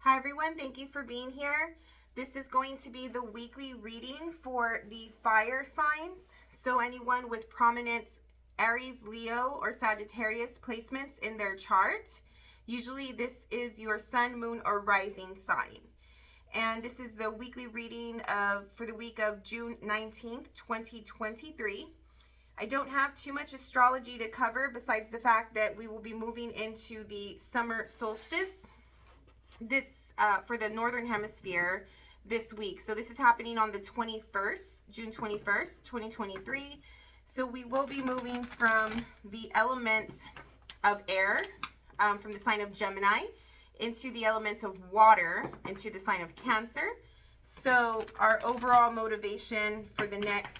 Hi everyone, thank you for being here. This is going to be the weekly reading for the fire signs. So anyone with prominent Aries, Leo, or Sagittarius placements in their chart. Usually this is your sun, moon, or rising sign. And this is the weekly reading for the week of June 19th, 2023. I don't have too much astrology to cover besides the fact that we will be moving into the summer solstice for the northern hemisphere this week. So this is happening on the 21st, June 21st, 2023. So we will be moving from the element of air, from the sign of Gemini, into the element of water, into the sign of Cancer. So our overall motivation for the next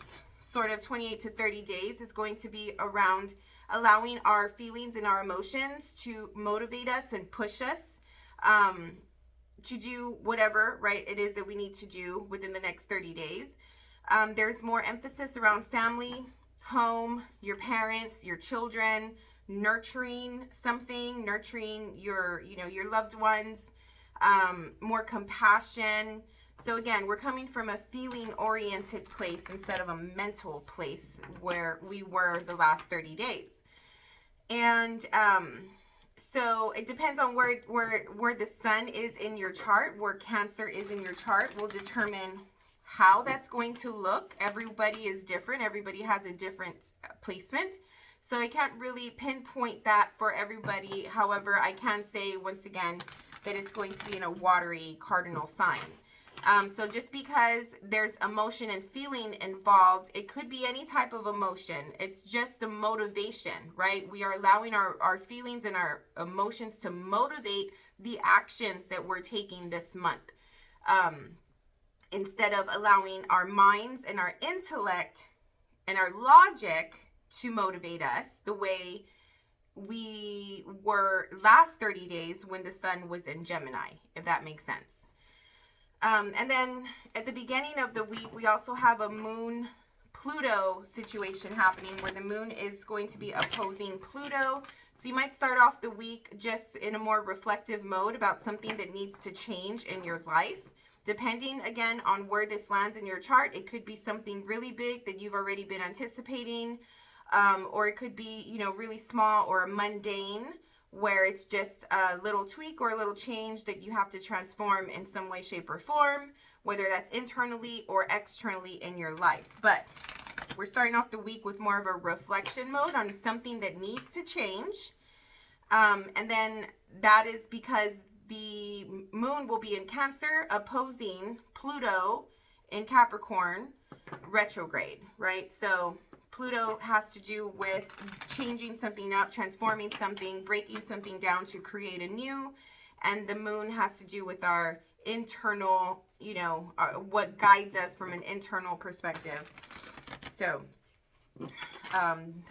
sort of 28 to 30 days is going to be around allowing our feelings and our emotions to motivate us and push us to do whatever, right, it is that we need to do within the next 30 days. There's more emphasis around family, home, your parents, your children, nurturing something, nurturing your loved ones, more compassion. So again, we're coming from a feeling-oriented place instead of a mental place where we were the last 30 days. And so it depends on where the sun is in your chart, where Cancer is in your chart will determine how that's going to look. Everybody is different. Everybody has a different placement. So I can't really pinpoint that for everybody. However, I can say once again that it's going to be in a watery cardinal sign. So just because there's emotion and feeling involved, it could be any type of emotion. It's just a motivation, right? We are allowing our feelings and our emotions to motivate the actions that we're taking this month. Instead of allowing our minds and our intellect and our logic to motivate us the way we were last 30 days when the sun was in Gemini, if that makes sense. And then at the beginning of the week, we also have a moon Pluto situation happening where the moon is going to be opposing Pluto. So you might start off the week just in a more reflective mode about something that needs to change in your life. Depending again on where this lands in your chart, it could be something really big that you've already been anticipating, or it could be, really small or mundane, where it's just a little tweak or a little change that you have to transform in some way, shape, or form, whether that's internally or externally in your life. But we're starting off the week with more of a reflection mode on something that needs to change. And then that is because the moon will be in Cancer opposing Pluto in Capricorn retrograde, right? So Pluto has to do with changing something up, transforming something, breaking something down to create a new. And the moon has to do with our internal, what guides us from an internal perspective. So,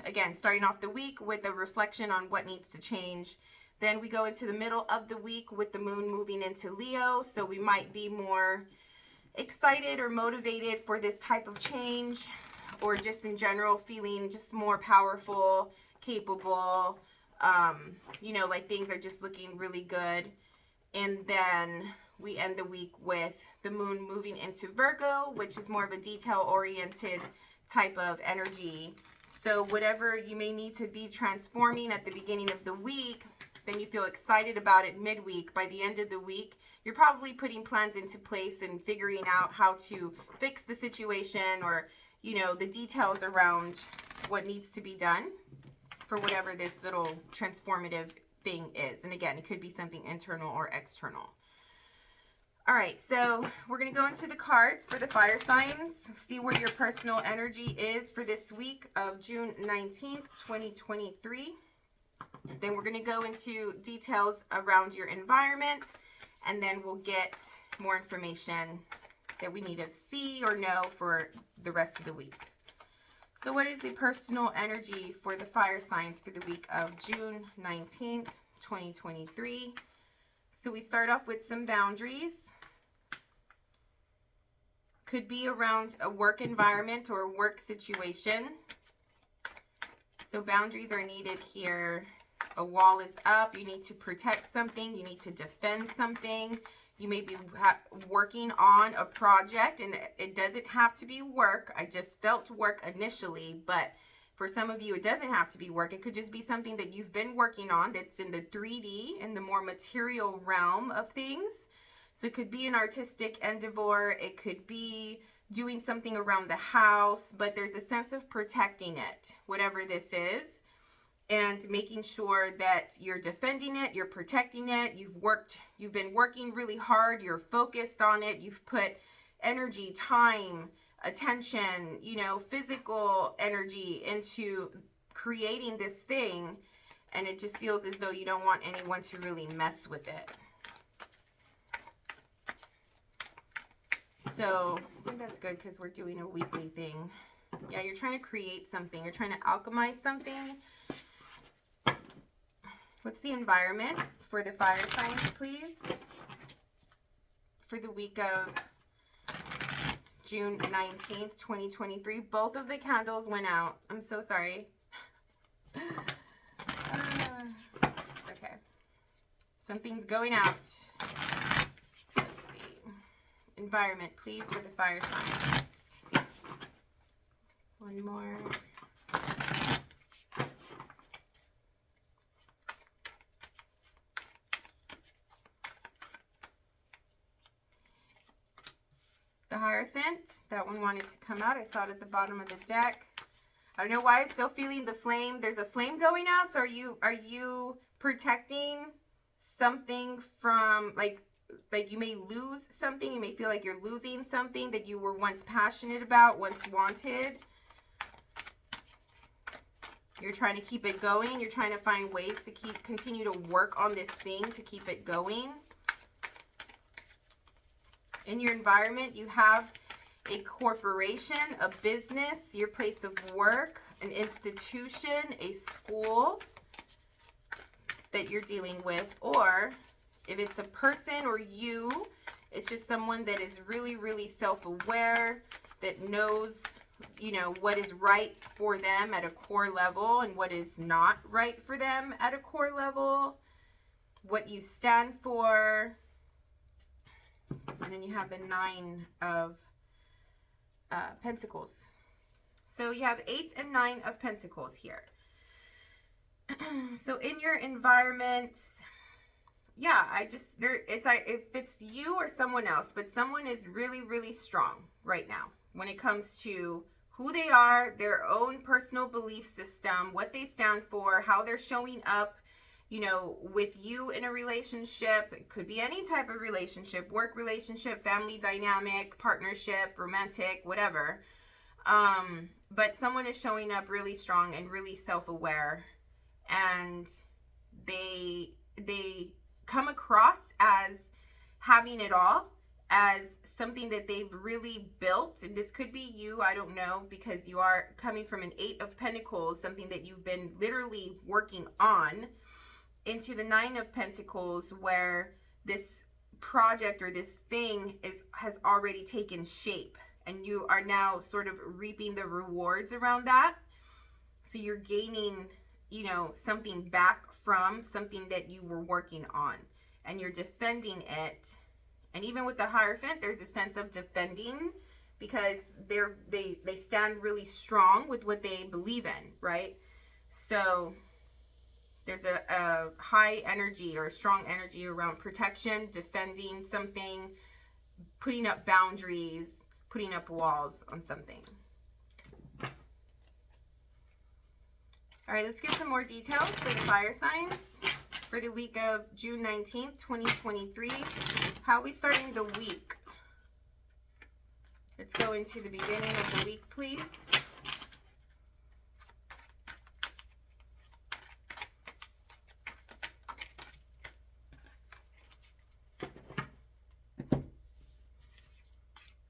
again, starting off the week with a reflection on what needs to change. Then we go into the middle of the week with the moon moving into Leo. So we might be more excited or motivated for this type of change, or just in general feeling just more powerful, capable, like things are just looking really good. And then we end the week with the moon moving into Virgo, which is more of a detail-oriented type of energy. So whatever you may need to be transforming at the beginning of the week, then you feel excited about it midweek. By the end of the week, you're probably putting plans into place and figuring out how to fix the situation, or the details around what needs to be done for whatever this little transformative thing is. And again, it could be something internal or external. All right, so we're going to go into the cards for the fire signs, see where your personal energy is for this week of June 19th, 2023. Then we're going to go into details around your environment, and then we'll get more information that we need to see or know for the rest of the week. So what is the personal energy for the fire signs for the week of June 19th, 2023? So we start off with some boundaries. Could be around a work environment or a work situation. So boundaries are needed here. A wall is up. You need to protect something. You need to defend something. You may be working on a project, and it doesn't have to be work. I just felt work initially, but for some of you, it doesn't have to be work. It could just be something that you've been working on that's in the 3D, in the more material realm of things. So it could be an artistic endeavor. It could be doing something around the house, but there's a sense of protecting it, whatever this is, and making sure that you're defending it, you're protecting it. You've been working really hard. You're focused on it. You've put energy, time, attention, you know, physical energy into creating this thing, and it just feels as though you don't want anyone to really mess with it. So I think that's good because we're doing a weekly thing. Yeah, you're trying to create something. You're trying to alchemize something. What's the environment for the fire signs, please? For the week of June 19th, 2023. Both of the candles went out. I'm so sorry. Okay. Something's going out. Let's see. Environment, please, for the fire signs. One more. The Hierophant, that one wanted to come out. I saw it at the bottom of the deck. I don't know why I'm still feeling the flame. There's a flame going out. So are you protecting something from, like you may lose something. You may feel like you're losing something that you were once passionate about, once wanted. You're trying to keep it going. You're trying to find ways to continue to work on this thing to keep it going. In your environment, you have a corporation, a business, your place of work, an institution, a school that you're dealing with. Or if it's a person or you, it's just someone that is really, really self-aware, that knows, you know, what is right for them at a core level and what is not right for them at a core level, what you stand for. And then you have the 9 of Pentacles. So you have 8 and 9 of Pentacles here. So in your environment, yeah, it's like if it's you or someone else, but someone is really, really strong right now when it comes to who they are, their own personal belief system, what they stand for, how they're showing up, you know, with you in a relationship. It could be any type of relationship, work relationship, family dynamic, partnership, romantic, whatever. But someone is showing up really strong and really self-aware, and they come across as having it all, as something that they've really built. And this could be you, I don't know, because you are coming from an 8 of Pentacles, something that you've been literally working on, into the 9 of Pentacles, where this project or this thing has already taken shape, and you are now sort of reaping the rewards around that. So you're gaining, you know, something back from something that you were working on, and you're defending it. And even with the Hierophant, there's a sense of defending, because they stand really strong with what they believe in, right? So there's a high energy or a strong energy around protection, defending something, putting up boundaries, putting up walls on something. All right, let's get some more details for the fire signs for the week of June 19th, 2023. How are we starting the week? Let's go into the beginning of the week, please.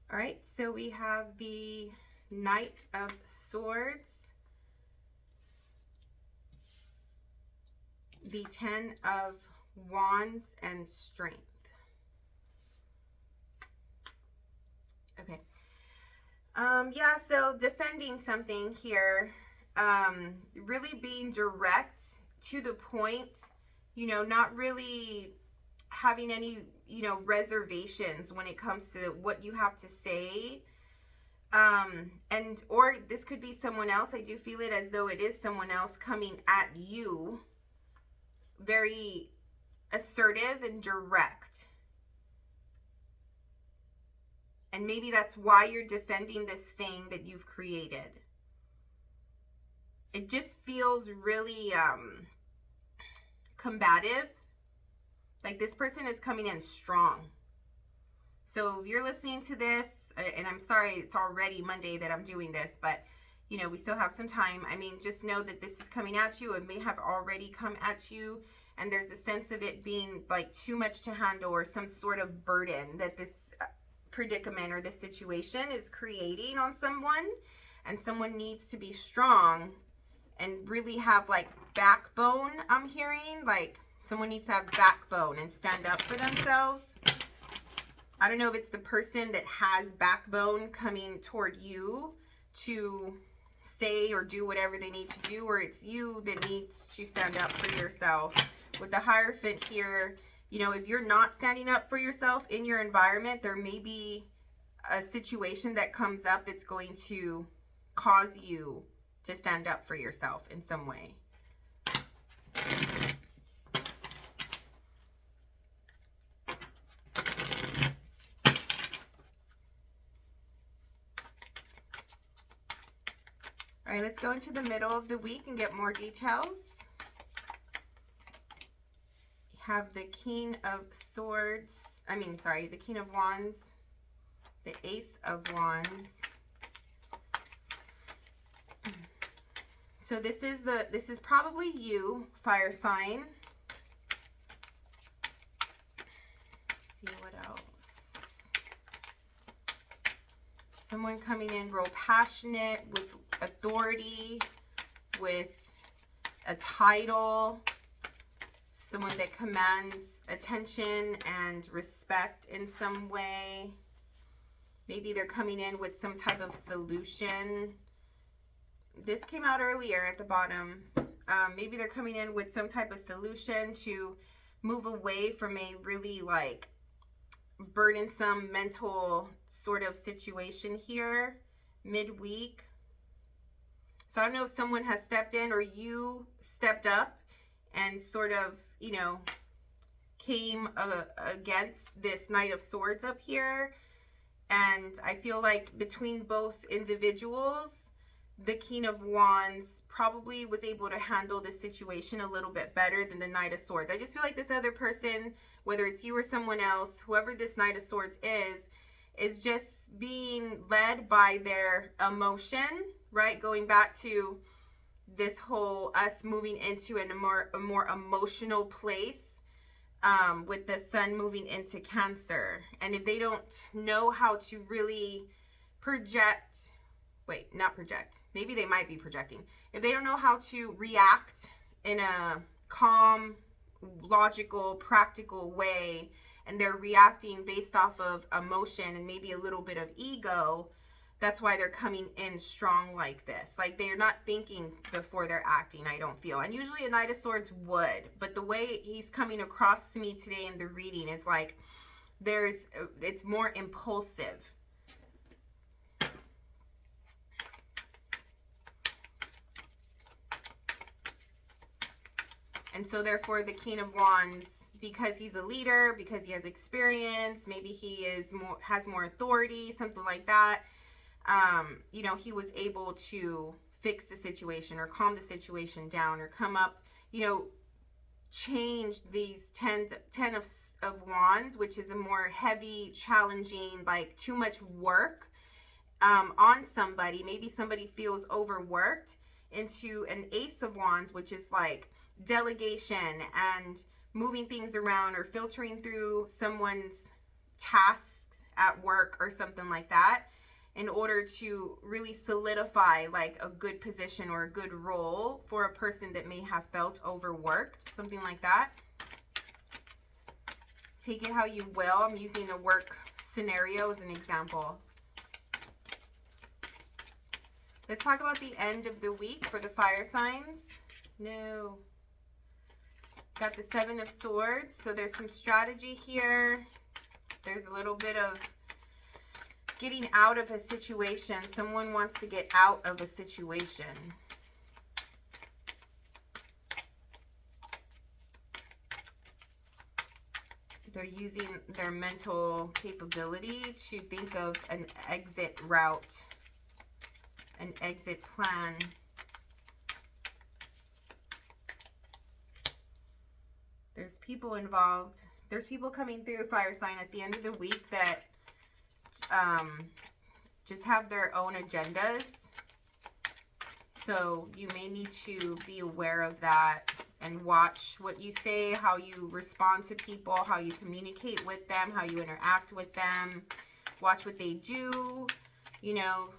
All right, so we have the Knight of Swords, the 10 of Wands, and Strength. Okay. Yeah, so defending something here, really being direct to the point, you know, not really having any, you know, reservations when it comes to what you have to say. And or this could be someone else. I do feel it as though it is someone else coming at you, very assertive and direct. And maybe that's why you're defending this thing that you've created. It just feels really combative. Like this person is coming in strong. So if you're listening to this, and I'm sorry it's already Monday that I'm doing this, but you know, we still have some time. I mean, just know that this is coming at you. It may have already come at you, and there's a sense of it being like too much to handle, or some sort of burden that this predicament or this situation is creating on someone, and someone needs to be strong and really have like backbone. I'm hearing like someone needs to have backbone and stand up for themselves. I don't know if it's the person that has backbone coming toward you to say or do whatever they need to do, or it's you that needs to stand up for yourself. With the Hierophant here, you know, if you're not standing up for yourself in your environment, there may be a situation that comes up that's going to cause you to stand up for yourself in some way. All right, let's go into the middle of the week and get more details. You have the King of Swords, the King of Wands, the Ace of Wands. So this is probably you, fire sign. Let's see what else. Someone coming in real passionate, with authority, with a title. Someone that commands attention and respect in some way. Maybe they're coming in with some type of solution. This came out earlier at the bottom. Maybe they're coming in with some type of solution to move away from a really like burdensome mental sort of situation here midweek. So I don't know if someone has stepped in or you stepped up and sort of, you know, came against this Knight of Swords up here. And I feel like between both individuals, the King of Wands probably was able to handle the situation a little bit better than the Knight of Swords. I just feel like this other person, whether it's you or someone else, whoever this Knight of Swords is just being led by their emotion, right? Going back to this whole us moving into a more emotional place, with the Sun moving into Cancer. And if they don't know how to really project, maybe they might be projecting. If they don't know how to react in a calm, logical, practical way, and they're reacting based off of emotion and maybe a little bit of ego, that's why they're coming in strong like this. Like they're not thinking before they're acting, I don't feel. And usually a Knight of Swords would, but the way he's coming across to me today in the reading is like it's more impulsive. And so therefore the King of Wands, because he's a leader, because he has experience, maybe he has more authority, something like that. You know, he was able to fix the situation or calm the situation down or come up, you know, change these 10 of Wands, which is a more heavy, challenging, like too much work on somebody. Maybe somebody feels overworked, into an Ace of Wands, which is like delegation and moving things around or filtering through someone's tasks at work or something like that, in order to really solidify like a good position or a good role for a person that may have felt overworked, something like that. Take it how you will. I'm using a work scenario as an example. Let's talk about the end of the week for the fire signs. No. Got the Seven of Swords. So there's some strategy here. There's a little bit of getting out of a situation. Someone wants to get out of a situation. They're using their mental capability to think of an exit route, an exit plan. There's people involved. There's people coming through, fire sign, at the end of the week that just have their own agendas. So you may need to be aware of that and watch what you say, how you respond to people, how you communicate with them, how you interact with them. Watch what they do, you know,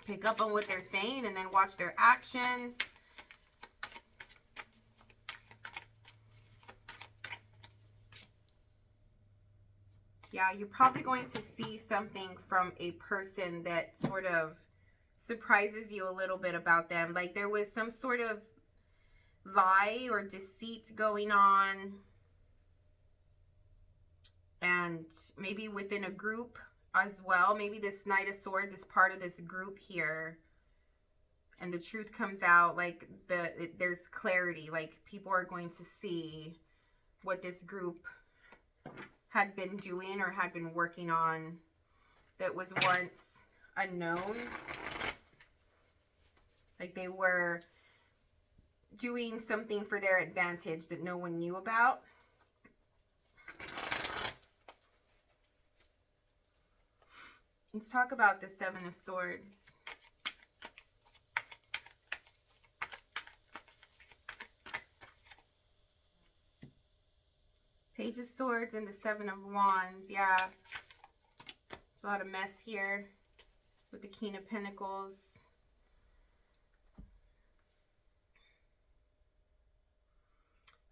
pick up on what they're saying and then watch their actions. Yeah, you're probably going to see something from a person that sort of surprises you a little bit about them. Like there was some sort of lie or deceit going on. And maybe within a group as well. Maybe this Knight of Swords is part of this group here. And the truth comes out, like there's clarity. Like people are going to see what this group had been doing or had been working on that was once unknown. Like they were doing something for their advantage that no one knew about. Let's talk about the Seven of Swords. Page of Swords and the Seven of Wands. Yeah. It's a lot of mess here with the King of Pentacles.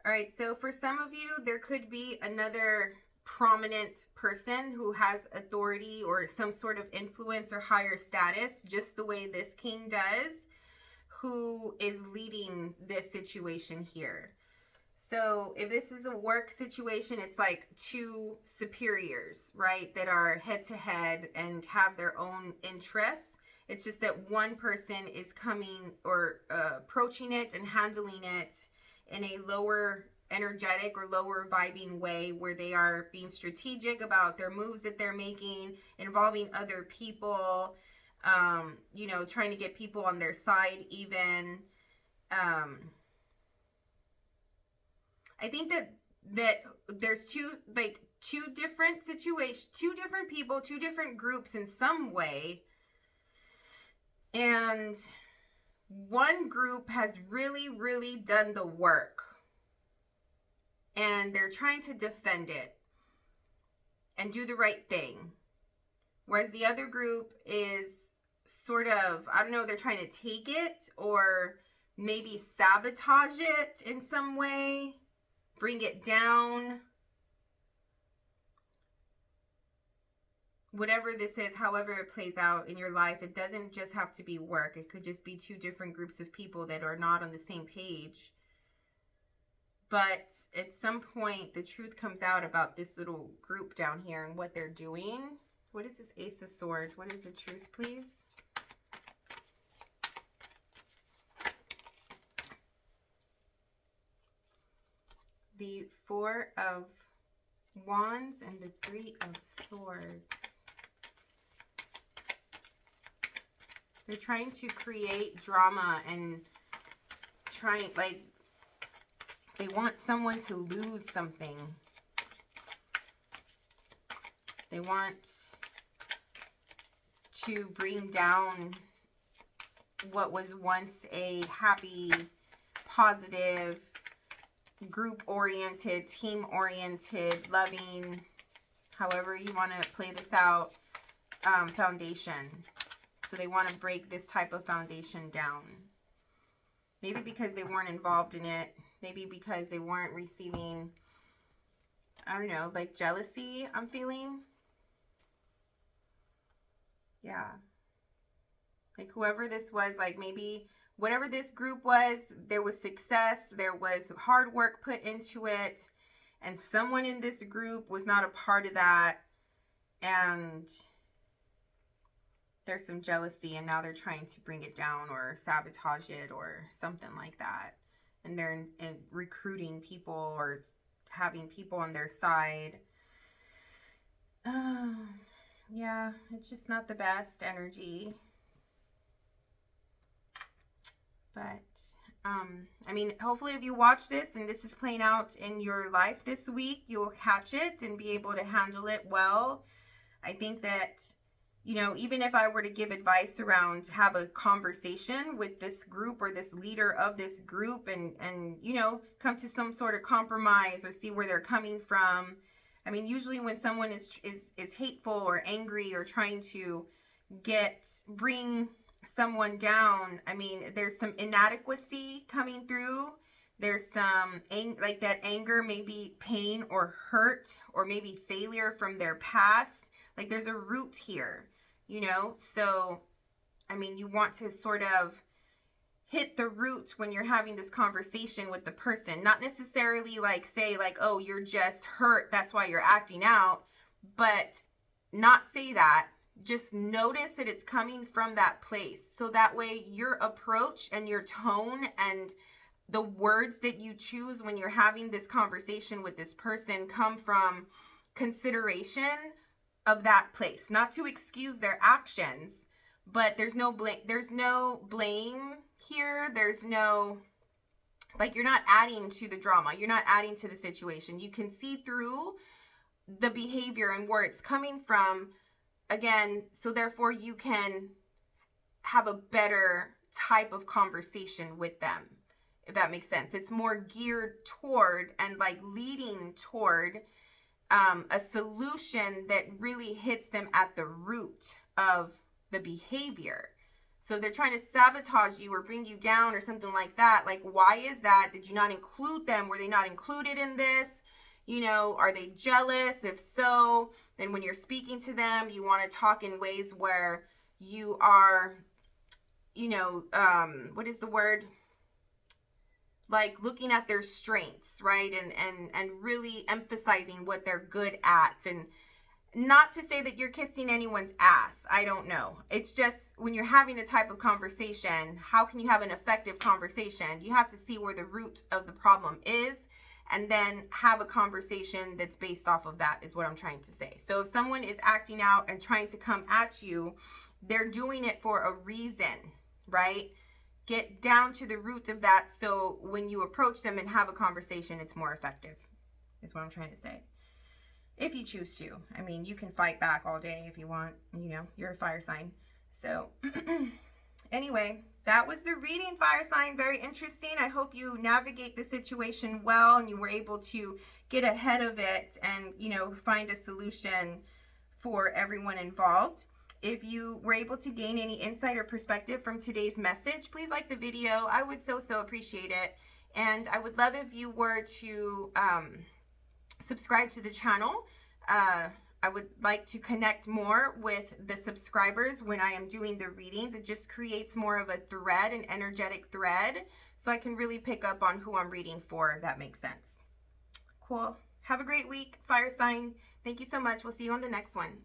All right, so for some of you, there could be another prominent person who has authority or some sort of influence or higher status, just the way this king does, who is leading this situation here. So if this is a work situation, it's like two superiors, right, that are head to head and have their own interests. It's just that one person is coming or approaching it and handling it in a lower energetic or lower vibing way, where they are being strategic about their moves that they're making, involving other people, you know, trying to get people on their side even. I think that there's two different situations, two different people, two different groups in some way. And one group has really, really done the work. And they're trying to defend it and do the right thing. Whereas the other group is sort of, I don't know, they're trying to take it or maybe sabotage it in some way. Bring it down. Whatever this is, however it plays out in your life, it doesn't just have to be work. It could just be two different groups of people that are not on the same page. But at some point, the truth comes out about this little group down here and what they're doing. What is this Ace of Swords? What is the truth, please? The Four of Wands and the Three of Swords. They're trying to create drama and trying, like, they want someone to lose something. They want to bring down what was once a happy, positive, group-oriented, team-oriented, loving, however you want to play this out, foundation. So they want to break this type of foundation down. Maybe because they weren't involved in it. Maybe because they weren't receiving, I don't know, like jealousy, I'm feeling. Yeah. Like whoever this was, like maybe whatever this group was, there was success, there was hard work put into it, and someone in this group was not a part of that, and there's some jealousy, and now they're trying to bring it down or sabotage it or something like that. And they're in recruiting people or having people on their side. Yeah, it's just not the best energy. But, I mean, hopefully if you watch this and this is playing out in your life this week, you'll catch it and be able to handle it well. I think that, you know, even if I were to give advice around have a conversation with this group or this leader of this group and you know, come to some sort of compromise or see where they're coming from. I mean, usually when someone is hateful or angry or trying to bring someone down, I mean, there's some inadequacy coming through. There's some like that anger, maybe pain or hurt or maybe failure from their past. Like there's a root here, you know? So, I mean, you want to sort of hit the root when you're having this conversation with the person. Not necessarily like say like, oh, you're just hurt, that's why you're acting out. But not say that. Just notice that it's coming from that place. So that way your approach and your tone and the words that you choose when you're having this conversation with this person come from consideration of that place. Not to excuse their actions, but there's no blame here. There's no, like, you're not adding to the drama. You're not adding to the situation. You can see through the behavior and where it's coming from, again, so therefore you can have a better type of conversation with them, if that makes sense. It's more geared toward and like leading toward a solution that really hits them at the root of the behavior. So they're trying to sabotage you or bring you down or something like that. Like, why is that? Did you not include them? Were they not included in this? You know, are they jealous? If so, then when you're speaking to them, you want to talk in ways where you are, you know, what is the word? Like looking at their strengths, right? And really emphasizing what they're good at. And not to say that you're kissing anyone's ass. I don't know. It's just when you're having a type of conversation, how can you have an effective conversation? You have to see where the root of the problem is and then have a conversation that's based off of that, is what I'm trying to say. So if someone is acting out and trying to come at you, they're doing it for a reason, right? Get down to the root of that so when you approach them and have a conversation, it's more effective, is what I'm trying to say. If you choose to. I mean, you can fight back all day if you want. You know, you're a fire sign. So, anyway, that was the reading, fire sign. Very interesting. I hope you navigate the situation well and you were able to get ahead of it and, you know, find a solution for everyone involved. If you were able to gain any insight or perspective from today's message, please like the video. I would so appreciate it. And I would love if you were to subscribe to the channel. I would like to connect more with the subscribers when I am doing the readings. It just creates more of a thread, an energetic thread, so I can really pick up on who I'm reading for, if that makes sense. Cool. Have a great week, fire sign. Thank you so much. We'll see you on the next one.